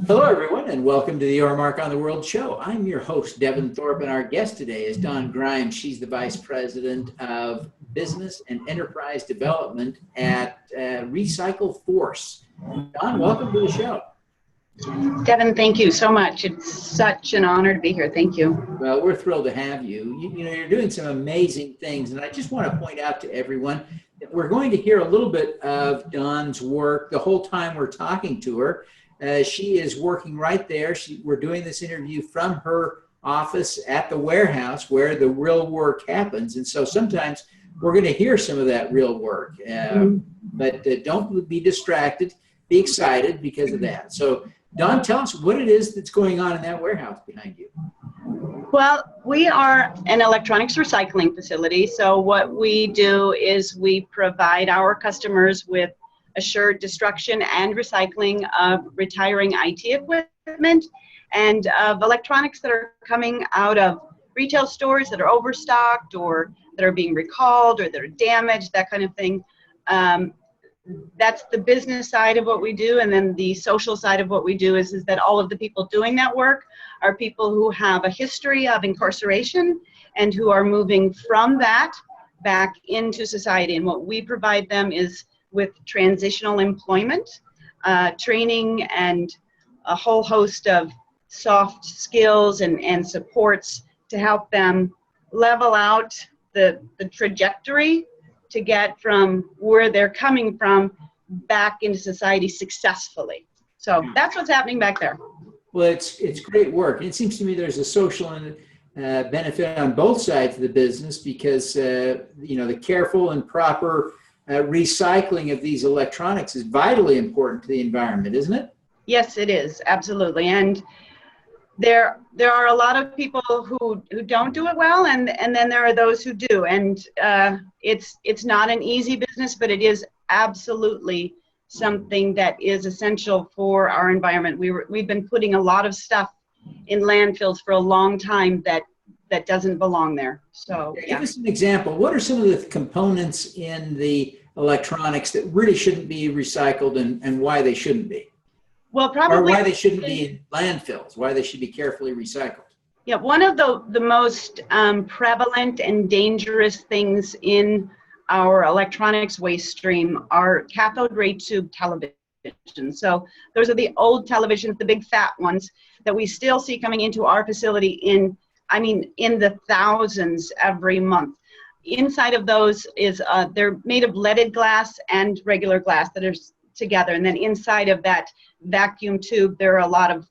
Hello, everyone, and welcome to the Your Mark on the World show. I'm your host, Devin Thorpe, and our guest today is Dawn Grimes. She's the Vice President of Business and Enterprise Development at RecylceForce. Dawn, welcome to the show. Devin, thank you so much. It's such an honor to be here. Thank you. Well, we're thrilled to have you. You know, you're doing some amazing things, and I just want to point out to everyone that we're going to hear a little bit of Dawn's work the whole time we're talking to her. She is working right there. We're doing this interview from her office at the warehouse where the real work happens. And so sometimes we're going to hear some of that real work. But don't be distracted. Be excited because of that. So, Dawn, tell us what it is that's going on in that warehouse behind you. Well, we are an electronics recycling facility. So what we do is we provide our customers with assured destruction and recycling of retiring IT equipment and of electronics that are coming out of retail stores that are overstocked or that are being recalled or that are damaged, that kind of thing. That's the business side of what we do, and then the social side of what we do is that all of the people doing that work are people who have a history of incarceration and who are moving from that back into society. And what we provide them is with transitional employment, training, and a whole host of soft skills and supports to help them level out the trajectory to get from where they're coming from back into society successfully. So that's what's happening back there. Well, it's great work. It seems to me there's a social and benefit on both sides of the business because the careful and proper recycling of these electronics is vitally important to the environment, isn't it? Yes, it is, absolutely. And there are a lot of people who don't do it well, and then there are those who do. And it's not an easy business, but it is absolutely something that is essential for our environment. We've been putting a lot of stuff in landfills for a long time that doesn't belong there. So Give us an example. What are some of the components in the electronics that really shouldn't be recycled and why they shouldn't be? Well, probably, or why they shouldn't be in landfills, why they should be carefully recycled. Yeah, one of the most prevalent and dangerous things in our electronics waste stream are cathode ray tube televisions. So those are the old televisions, the big fat ones that we still see coming into our facility in the thousands every month. Inside of those is they're made of leaded glass and regular glass that are together, and then inside of that vacuum tube there are a lot of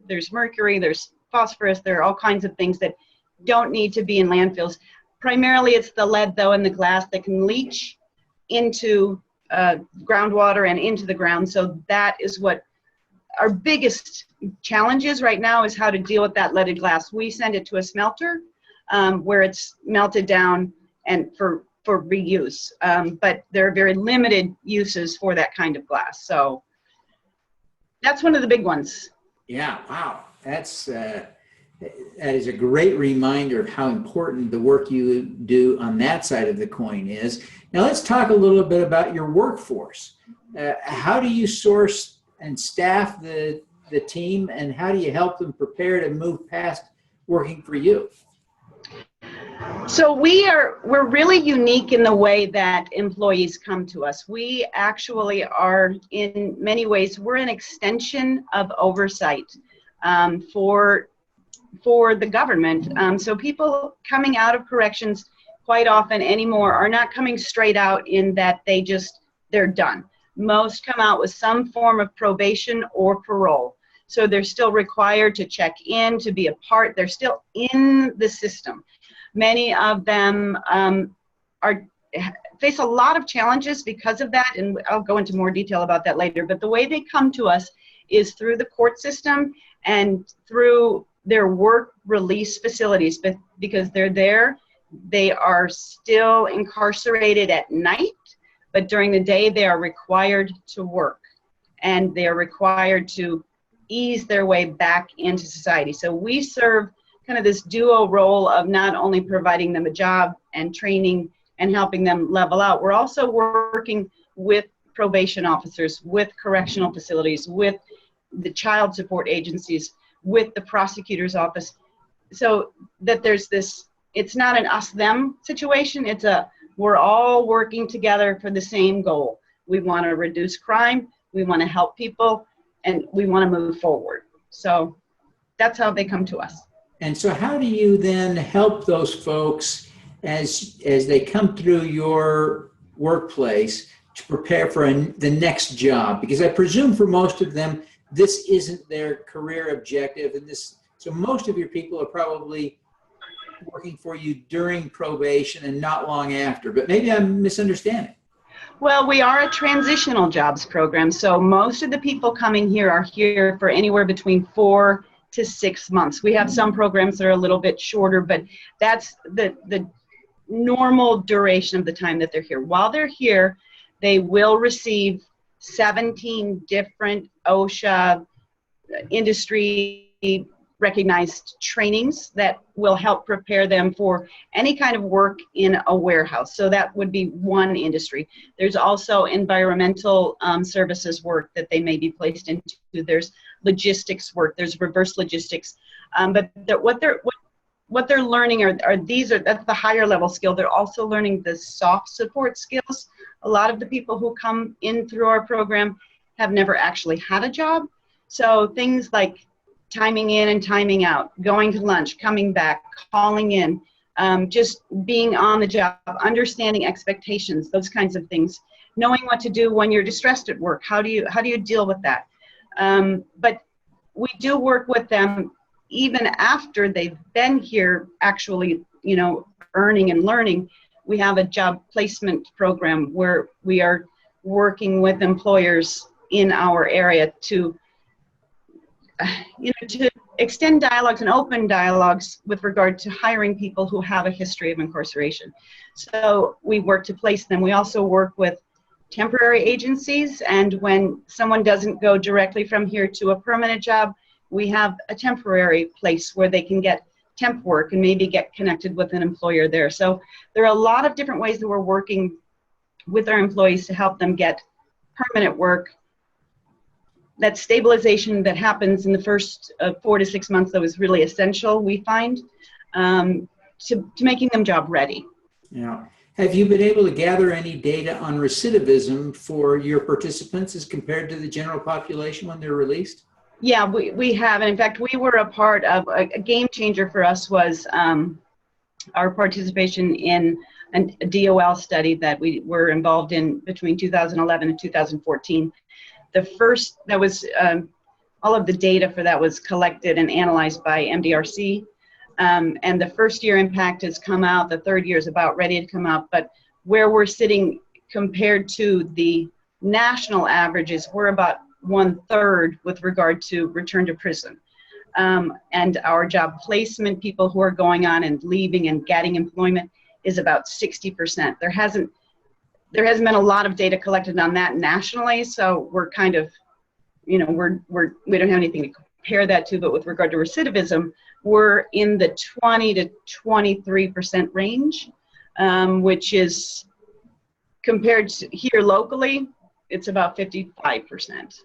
there's mercury, there's phosphorus, there are all kinds of things that don't need to be in landfills. Primarily it's the lead though and the glass that can leach into groundwater and into the ground. So that is what our biggest challenge is right now, is how to deal with that leaded glass. We send it to a smelter where it's melted down and for reuse, but there are very limited uses for that kind of glass. So that's one of the big ones. Yeah, wow, that is a great reminder of how important the work you do on that side of the coin is. Now let's talk a little bit about your workforce. How do you source and staff the team, and how do you help them prepare to move past working for you? So we're really unique in the way that employees come to us. We actually are, in many ways, we're an extension of oversight for the government. So people coming out of corrections quite often anymore are not coming straight out in that they're done. Most come out with some form of probation or parole. So they're still required to check in, to be a part. They're still in the system. Many of them face a lot of challenges because of that, and I'll go into more detail about that later. But the way they come to us is through the court system and through their work release facilities, but because they're there, they are still incarcerated at night, but during the day they are required to work, and they are required to ease their way back into society. So we serve kind of this duo role of not only providing them a job and training and helping them level out, we're also working with probation officers, with correctional facilities, with the child support agencies with the prosecutor's office, so that there's this, it's not an us-them situation, it's a we're all working together for the same goal. We want to reduce crime, we want to help people, and we want to move forward. So that's how they come to us. And so how do you then help those folks as they come through your workplace to prepare for the next job? Because I presume for most of them, this isn't their career objective. And so most of your people are probably working for you during probation and not long after, but maybe I'm misunderstanding. Well, we are a transitional jobs program, so most of the people coming here are here for anywhere between 4 to 6 months. We have some programs that are a little bit shorter, but that's the normal duration of the time that they're here. While they're here, they will receive 17 different OSHA industry recognized trainings that will help prepare them for any kind of work in a warehouse. So that would be one industry. There's also environmental services work that they may be placed into. There's logistics work. There's reverse logistics. But what they're learning that's the higher level skill. They're also learning the soft support skills. A lot of the people who come in through our program have never actually had a job. So things like timing in and timing out, going to lunch, coming back, calling in, just being on the job, understanding expectations, those kinds of things, knowing what to do when you're distressed at work. How do you deal with that? But we do work with them even after they've been here, actually, earning and learning. We have a job placement program where we are working with employers in our area to extend dialogues and open dialogues with regard to hiring people who have a history of incarceration. So we work to place them. We also work with temporary agencies, and when someone doesn't go directly from here to a permanent job, we have a temporary place where they can get temp work and maybe get connected with an employer there. So there are a lot of different ways that we're working with our employees to help them get permanent work. That stabilization that happens in the first 4 to 6 months, though, is really essential, we find, to making them job ready. Yeah. Have you been able to gather any data on recidivism for your participants as compared to the general population when they're released? Yeah, we have. And in fact, we were a part of a game changer for us was our participation in a DOL study that we were involved in between 2011 and 2014. The first, that was, all of the data for that was collected and analyzed by MDRC. And the first year impact has come out, the third year is about ready to come out, but where we're sitting compared to the national averages, we're about 1/3 with regard to return to prison. And our job placement, people who are going on and leaving and getting employment, is about 60%. There hasn't been a lot of data collected on that nationally, so we're kind of, we don't have anything to compare that to, but with regard to recidivism, we're in the 20 to 23% range, which is, compared to here locally, it's about 55%.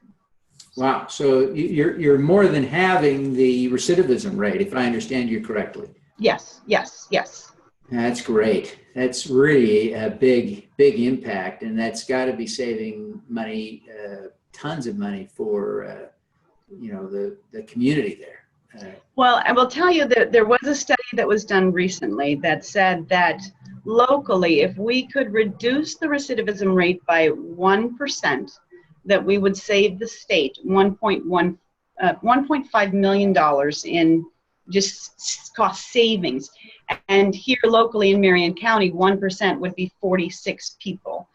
Wow, so you're more than halving the recidivism rate, if I understand you correctly. Yes. That's great. That's really a big impact, and that's got to be saving money, tons of money for the community there. Well, I will tell you that there was a study that was done recently that said that locally, if we could reduce the recidivism rate by 1%, that we would save the state $1.5 million in just cost savings. And here locally in Marion County, 1% would be 46 people.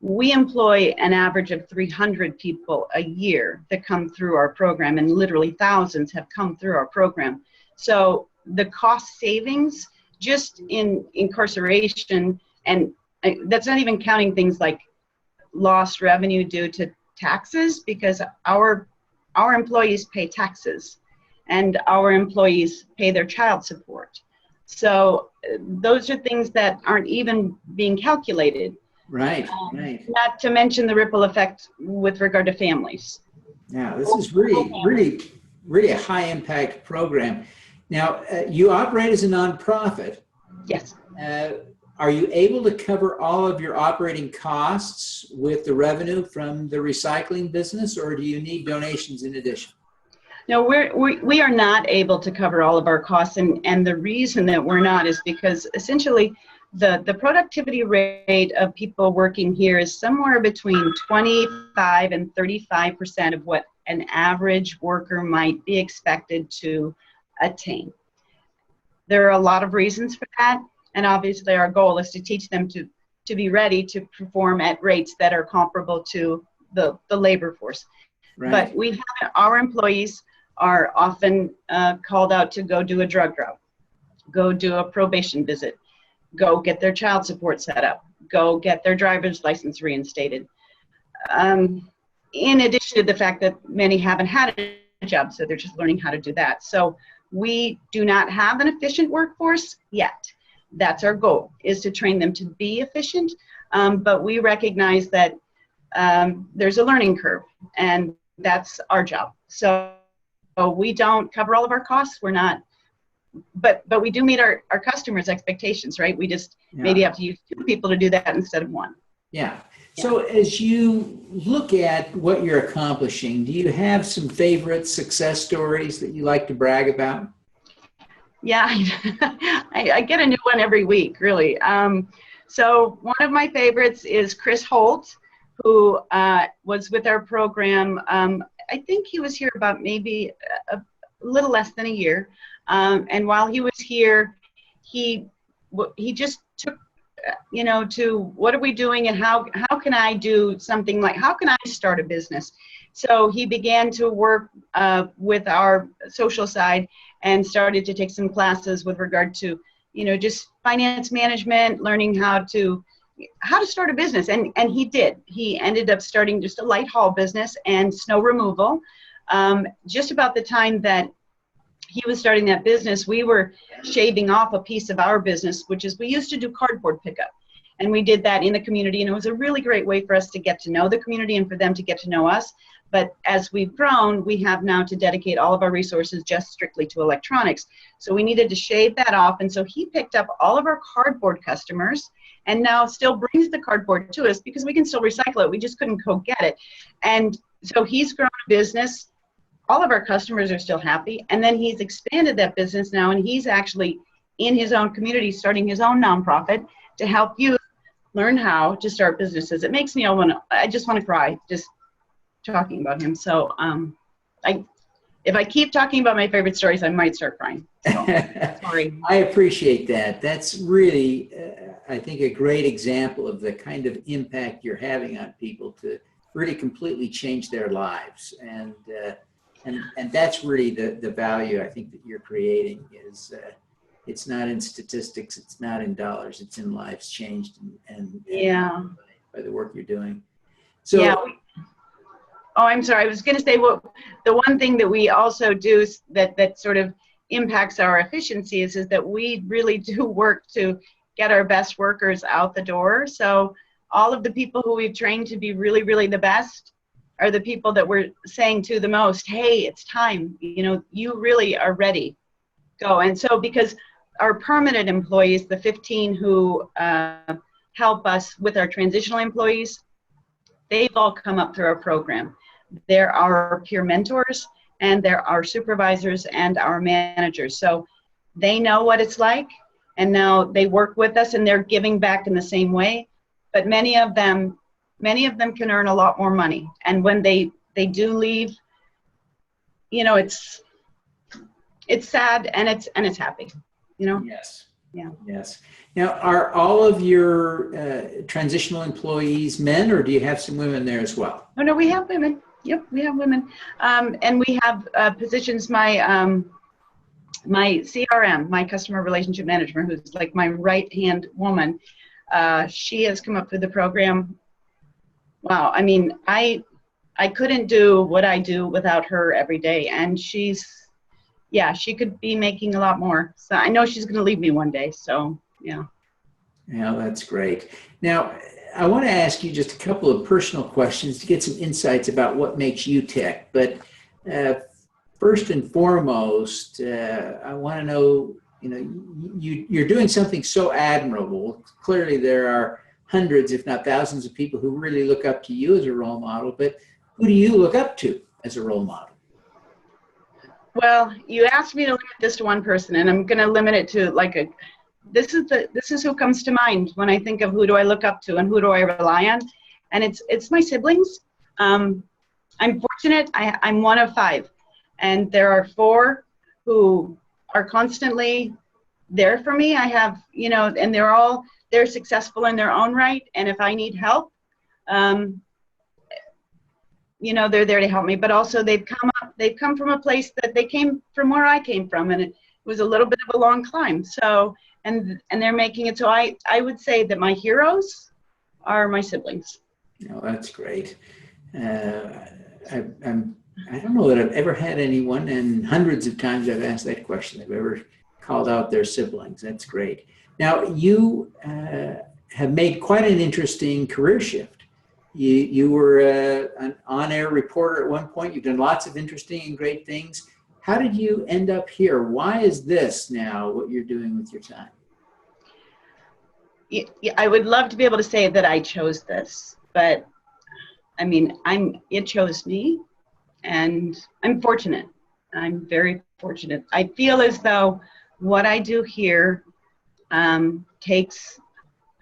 We employ an average of 300 people a year that come through our program, and literally thousands have come through our program. So the cost savings just in incarceration, and that's not even counting things like lost revenue due to taxes, because our employees pay taxes and our employees pay their child support. So those are things that aren't even being calculated. Right. Not to mention the ripple effect with regard to families. Now, this is really a high impact program. Now, you operate as a nonprofit. Yes. Are you able to cover all of your operating costs with the revenue from the recycling business, or do you need donations in addition? No, we are not able to cover all of our costs, and the reason that we're not is because essentially the productivity rate of people working here is somewhere between 25 and 35% of what an average worker might be expected to attain. There are a lot of reasons for that, and obviously our goal is to teach them to be ready to perform at rates that are comparable to the labor force. Right. But we have our employees are often called out to go do a drug route, go do a probation visit, go get their child support set up, go get their driver's license reinstated. In addition to the fact that many haven't had a job, so they're just learning how to do that. So we do not have an efficient workforce yet. That's our goal, is to train them to be efficient, but we recognize that there's a learning curve, and that's our job. So we don't cover all of our costs. We're not, but we do meet our customers' expectations, right? We just maybe have to use 2 people to do that instead of 1. Yeah. So as you look at what you're accomplishing, do you have some favorite success stories that you like to brag about? Yeah, I get a new one every week, really. So one of my favorites is Chris Holt, who was with our program. I think he was here about maybe a little less than a year. And while he was here, he just took, to what are we doing, and how can I do something, like how can I start a business? So he began to work with our social side and started to take some classes with regard to, just finance management, learning how to start a business. And he did. He ended up starting just a light haul business and snow removal. Just about the time that he was starting that business, we were shaving off a piece of our business, which is we used to do cardboard pickup. And we did that in the community, and it was a really great way for us to get to know the community and for them to get to know us. But as we've grown, we have now to dedicate all of our resources just strictly to electronics. So we needed to shave that off. And so he picked up all of our cardboard customers and now still brings the cardboard to us because we can still recycle it. We just couldn't go get it. And so he's grown a business. All of our customers are still happy. And then he's expanded that business now, and he's actually in his own community starting his own nonprofit to help youth learn how to start businesses. It makes me I just want to cry just talking about him. So if I keep talking about my favorite stories, I might start crying. So, sorry. I appreciate that. That's really, I think, a great example of the kind of impact you're having on people to really completely change their lives. And that's really the value I think that you're creating is it's not in statistics, it's not in dollars, it's in lives changed and by the work you're doing. So yeah. I'm sorry. I was going to say, the one thing that we also do that sort of impacts our efficiency is that we really do work to get our best workers out the door. So all of the people who we've trained to be really, really the best are the people that we're saying to the most, hey, it's time, you really are ready, go. And so because our permanent employees, the 15 who help us with our transitional employees, they've all come up through our program. They're our peer mentors, and they're our supervisors and our managers. So they know what it's like, and now they work with us, and they're giving back in the same way. But many of them can earn a lot more money. And when they do leave, it's sad and it's happy, Yes. Yeah. Yes. Now, are all of your transitional employees men, or do you have some women there as well? Oh, no, we have women. Yep, we have women. And we have positions, my CRM, my customer relationship manager, who's like my right-hand woman, she has come up through the program. Wow, I mean, I couldn't do what I do without her every day. And she could be making a lot more. So I know she's going to leave me one day. So, yeah. Yeah, that's great. Now, I want to ask you just a couple of personal questions to get some insights about what makes you tick. But first and foremost, I want to know, you're doing something so admirable. Clearly, there are hundreds, if not thousands, of people who really look up to you as a role model. But who do you look up to as a role model? Well, you asked me to limit this to one person, and I'm going to limit it to this is who comes to mind when I think of who do I look up to and who do I rely on, and it's my siblings. I'm fortunate. I'm one of 5, and there are 4 who are constantly there for me. I have, and they're successful in their own right, and if I need help, they're there to help me. But also they've come from a place that they came from where I came from, and it was a little bit of a long climb. So, and they're making it. So I would say that my heroes are my siblings. Oh, that's great. I don't know that I've ever had anyone, and hundreds of times I've asked that question, they've ever called out their siblings. That's great. Now, you have made quite an interesting career shift. You were an on-air reporter at one point. You've done lots of interesting and great things. How did you end up here? Why is this now what you're doing with your time? I would love to be able to say that I chose this, but I mean, it chose me, and I'm fortunate. I'm very fortunate. I feel as though what I do here takes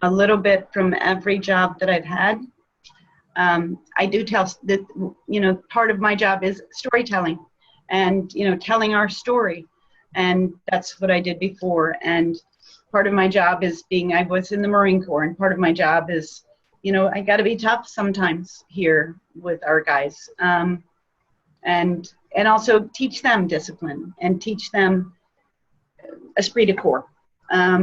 a little bit from every job that I've had. I do tell that, part of my job is storytelling and, telling our story. And that's what I did before. And part of my job is I was in the Marine Corps, and part of my job is, I got to be tough sometimes here with our guys. And also teach them discipline and teach them esprit de corps. I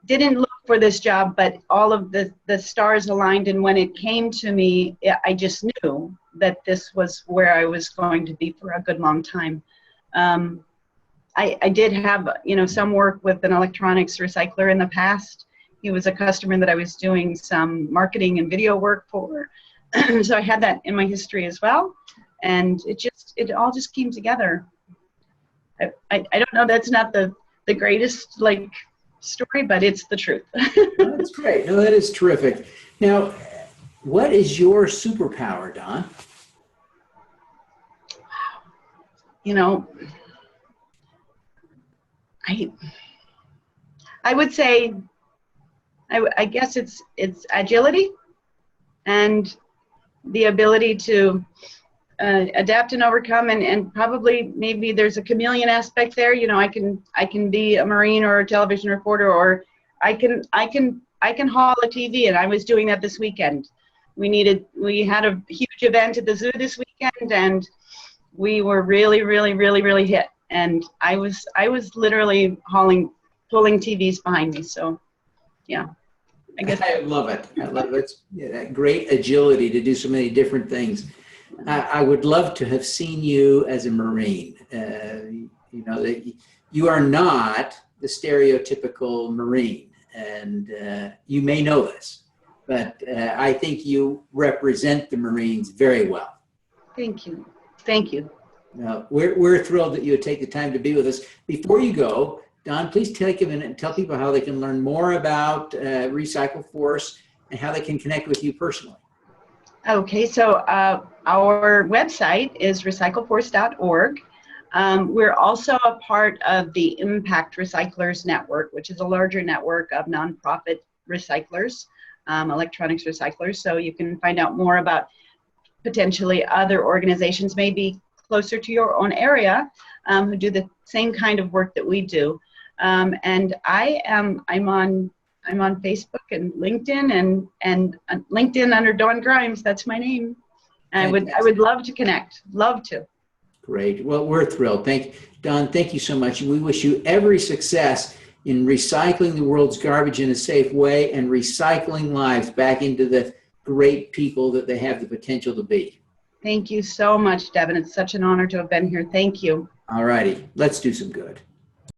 didn't look for this job, but all of the stars aligned, and when it came to me, I just knew that this was where I was going to be for a good long time. I did have, some work with an electronics recycler in the past. He was a customer that I was doing some marketing and video work for. So I had that in my history as well. And it all just came together. I don't know, that's not the greatest story, but it's the truth. No, that's great. No, that is terrific. Now, what is your superpower, Don? I would say, I guess it's agility and the ability to adapt and overcome, and probably maybe there's a chameleon aspect there. I can be a Marine or a television reporter, or I can haul a TV, and I was doing that this weekend. We had a huge event at the zoo this weekend, and we were really, really, really, really hit. And I was literally pulling TVs behind me. So, yeah. I guess I love it. I love it. It's that great agility to do so many different things. I would love to have seen you as a Marine. That you are not the stereotypical Marine, and you may know this, but I think you represent the Marines very well. Thank you. Thank you. We're thrilled that you would take the time to be with us. Before you go, Don, please take a minute and tell people how they can learn more about RecylceForce and how they can connect with you personally. Okay, so our website is RecylceForce.org. We're also a part of the Impact Recyclers Network, which is a larger network of nonprofit recyclers, electronics recyclers. So you can find out more about potentially other organizations, maybe closer to your own area, who do the same kind of work that we do. And I'm on Facebook and LinkedIn, and LinkedIn under Dawn Grimes. That's my name. I would love to connect. Love to. Great. Well, we're thrilled. Dawn, thank you so much. We wish you every success in recycling the world's garbage in a safe way and recycling lives back into the great people that they have the potential to be. Thank you so much, Devin. It's such an honor to have been here. Thank you. All righty. Let's do some good.